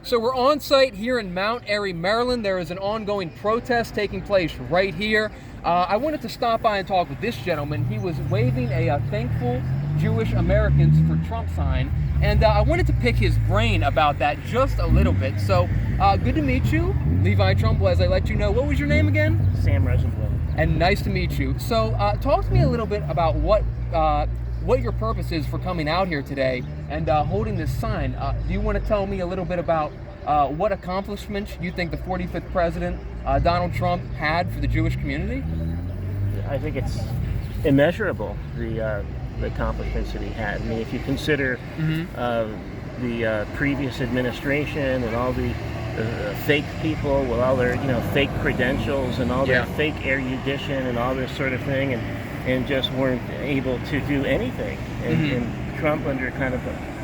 So we're on site here in Mount Airy, Maryland. There is an ongoing protest taking place right here. I wanted to stop by and talk with this gentleman. He was waving a thankful Jewish Americans for Trump sign, and I wanted to pick his brain about that just a little bit. So good to meet you, Levi Trumbull, as I let you know. What was your name again? Sam Rosenbloom. And nice to meet you. So talk to me a little bit about what your purpose is for coming out here today and holding this sign. Do you want to tell me a little bit about what accomplishments you think the 45th president, Donald Trump, had for the Jewish community? I think it's immeasurable, the accomplishments that he had. I mean, if you consider the previous administration and all the fake people with all their fake credentials and all their fake erudition and all this sort of thing, and just weren't able to do anything. And Trump, under kind of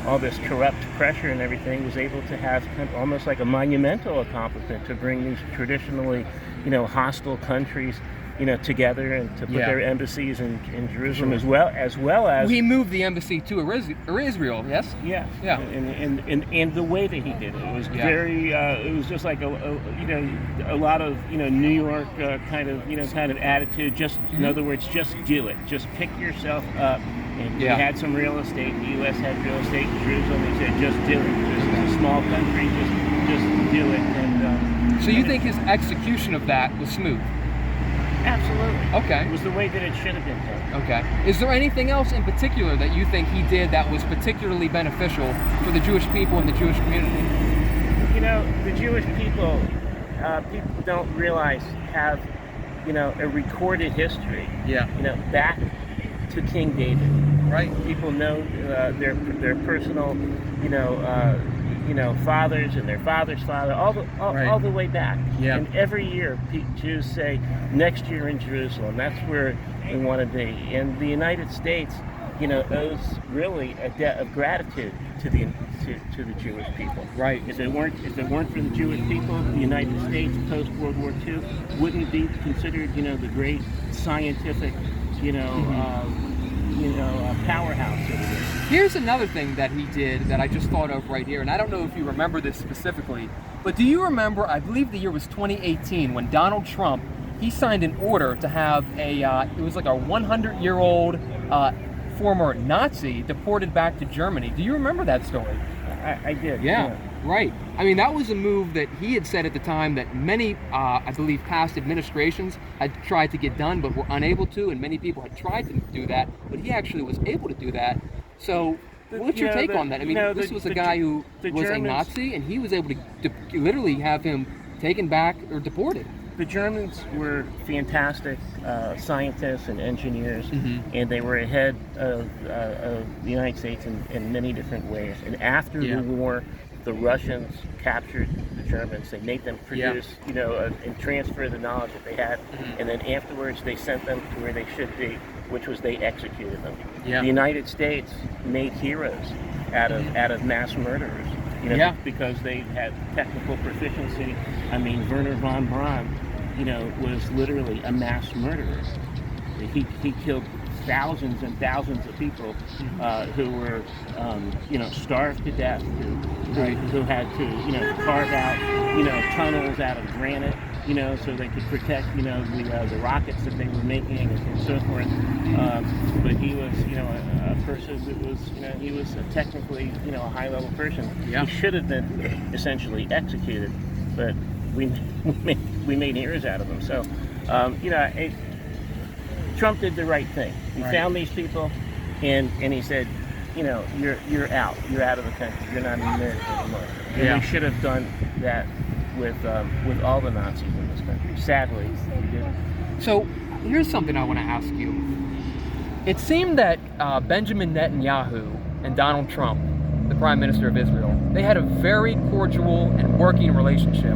all this corrupt pressure and everything, was able to have kind of almost like a monumental accomplishment to bring these traditionally, hostile countries, together, and to put their embassies in Jerusalem, as well as he moved the embassy to Israel. Yes. Yeah. And the way that he did it was very. It was just like a lot of New York kind of attitude. Just in other words, just do it. Just pick yourself up. And we had some real estate. The U.S. had real estate in Jerusalem. They said, just do it. It's a small country. Just do it. And so you think his execution of that was smooth? Absolutely. Okay. It was the way that it should have been done. Okay. Is there anything else in particular that you think he did that was particularly beneficial for the Jewish people and the Jewish community? The Jewish people don't realize have, a recorded history. Yeah. Back to King David. Right. People know their personal, fathers and their father's father, all the way back. Yeah. And every year, Jews say, next year in Jerusalem, that's where we want to be. And the United States, owes really a debt of gratitude to the Jewish people. Right. If it weren't for the Jewish people, the United States post World War II wouldn't be considered, the great scientific, powerhouse that it is. Here's another thing that he did that I just thought of right here, and I don't know if you remember this specifically, but do you remember, I believe the year was 2018, when Donald Trump, he signed an order to have it was like a 100-year-old former Nazi deported back to Germany. Do you remember that story? I did. Yeah. Right. I mean, that was a move that he had said at the time that many, I believe, past administrations had tried to get done but were unable to, and many people had tried to do that, but he actually was able to do that. So what's your take on that? I mean, this was a guy who was a Nazi, and he was able to literally have him taken back or deported. The Germans were fantastic scientists and engineers, and they were ahead of the United States in many different ways. And after the war, the Russians captured the Germans. They made them produce, and transfer the knowledge that they had. And then afterwards, they sent them to where they should be, which was they executed them. The United States made heroes out of mass murderers. Because they had technical proficiency. I mean, Werner von Braun, was literally a mass murderer. He killed thousands and thousands of people who were, starved to death, who had to, carve out, tunnels out of granite, so they could protect, the rockets that they were making and so forth. But he was, a person that was, he was technically, a high-level person. He should have been essentially executed, but we made heroes out of him. So, Trump did the right thing. He found these people, and he said, you're out. You're out of the country. You're not in America anymore. And we should have done that with all the Nazis in this country. Sadly, we didn't. So here's something I want to ask you. It seemed that Benjamin Netanyahu and Donald Trump, the Prime Minister of Israel, they had a very cordial and working relationship.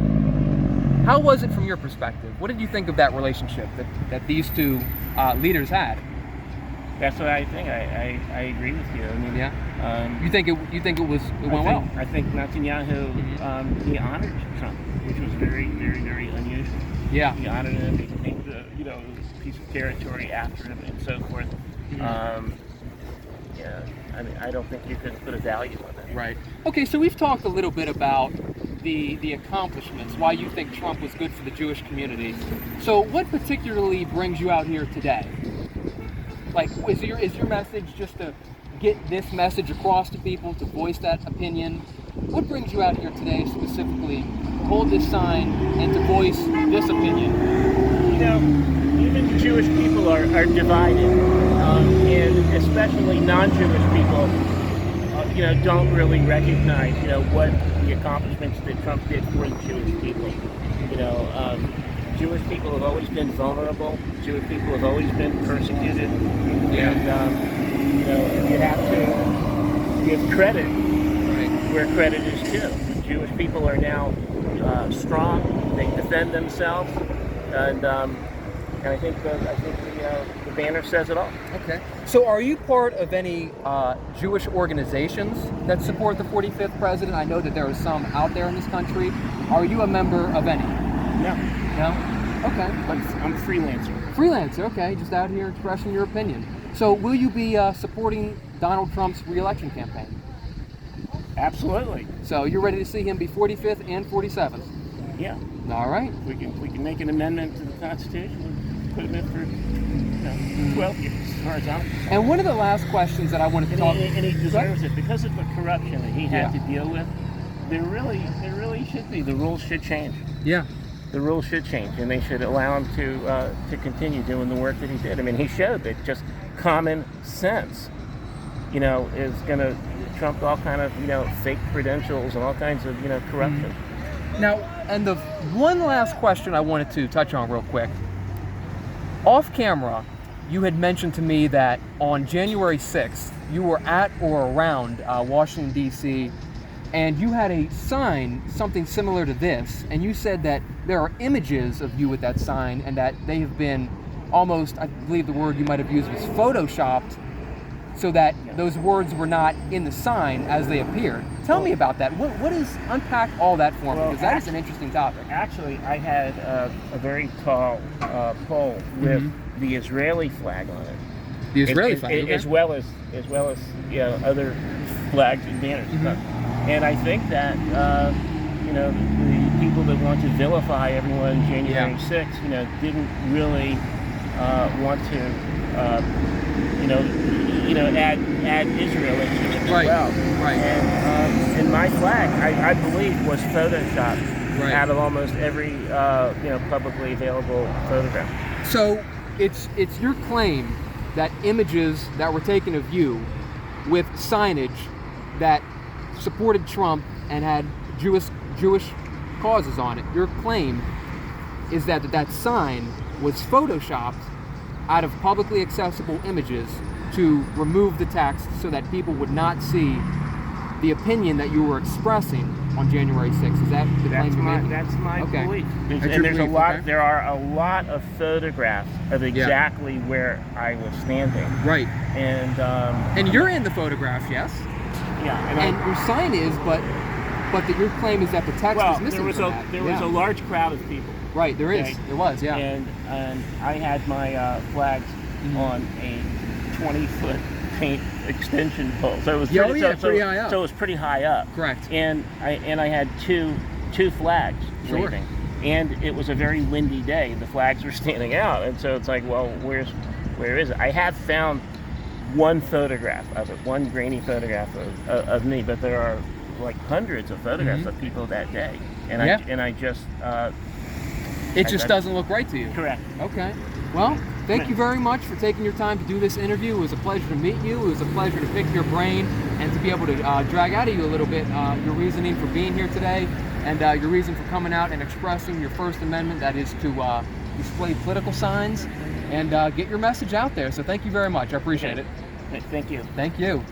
How was it from your perspective? What did you think of that relationship that these two leaders had? That's what I think. I agree with you. I mean, you think it went well? I think Netanyahu he honored Trump, which was very, very, very unusual. Yeah. He honored him. He named a piece of territory after him and so forth. I mean, I don't think you can put a value on that. Right. Okay, so we've talked a little bit about the accomplishments, why you think Trump was good for the Jewish community. So what particularly brings you out here today? Like, is your message just to get this message across to people, to voice that opinion? What brings you out here today specifically to hold this sign and to voice this opinion? You know, even Jewish people are divided, and especially non-Jewish people, don't really recognize, what the accomplishments that Trump did for the Jewish people. Jewish people have always been vulnerable. Jewish people have always been persecuted, and you have to give credit where credit is due. Jewish people are now strong. They defend themselves, and I think the banner says it all. Okay. So are you part of any Jewish organizations that support the 45th president? I know that there are some out there in this country. Are you a member of any? No. No? Okay. I'm a freelancer. Freelancer, okay. Just out here expressing your opinion. So will you be supporting Donald Trump's re-election campaign? Absolutely. So you're ready to see him be 45th and 47th? Yeah. All right. We can make an amendment to the Constitution and put him in for 12 years, as far as I'm concerned. And one of the last questions that I wanted to talk... And he deserves it because of the corruption that he had to deal with. There really should be. The rules should change. Yeah. The rules should change, and they should allow him to continue doing the work that he did. I mean, he showed that just common sense, is going to trump all kind of, fake credentials and all kinds of, corruption. Mm-hmm. Now, and the one last question I wanted to touch on real quick. Off camera, you had mentioned to me that on January 6th, you were at or around Washington, D.C., and you had a sign, something similar to this, and you said that there are images of you with that sign and that they have been almost, I believe the word you might have used was photoshopped, so that those words were not in the sign as they appeared. Tell me about that. What is, unpack all that for me, because that is an interesting topic. Actually, I had a very tall pole with the Israeli flag on it. The Israeli flag, okay. as well as other flags and banners. And I think that the people that want to vilify everyone January 6th, didn't really want to add Israel into it as well. Right. And my flag, I believe, was photoshopped out of almost every publicly available photograph. So it's your claim that images that were taken of you with signage that supported Trump and had Jewish causes on it, your claim is that sign was photoshopped out of publicly accessible images to remove the text so that people would not see the opinion that you were expressing on January 6th. Is that the claim you're making? That's my belief. There's there are a lot of photographs of exactly where I was standing. Right. And you're in the photograph, yes? Yeah. And your sign is, but your claim is that the text is missing from that. There was a large crowd of people. Right, there is. There was, yeah. And I had my flags on a 20-foot paint extension pole, so it was pretty high up. So it was pretty high up. Correct. And I had two flags waving, and it was a very windy day. The flags were standing out, and so it's like, well, where is it? I have found one photograph of it, one grainy photograph of me, but there are like hundreds of photographs of people that day, and I just it just doesn't look right to you. Correct. Okay. Well, thank you very much for taking your time to do this interview. It was a pleasure to meet you. It was a pleasure to pick your brain and to be able to drag out of you a little bit your reasoning for being here today and your reason for coming out and expressing your First Amendment, that is to display political signs and get your message out there. So thank you very much. I appreciate it. Thank you. Thank you.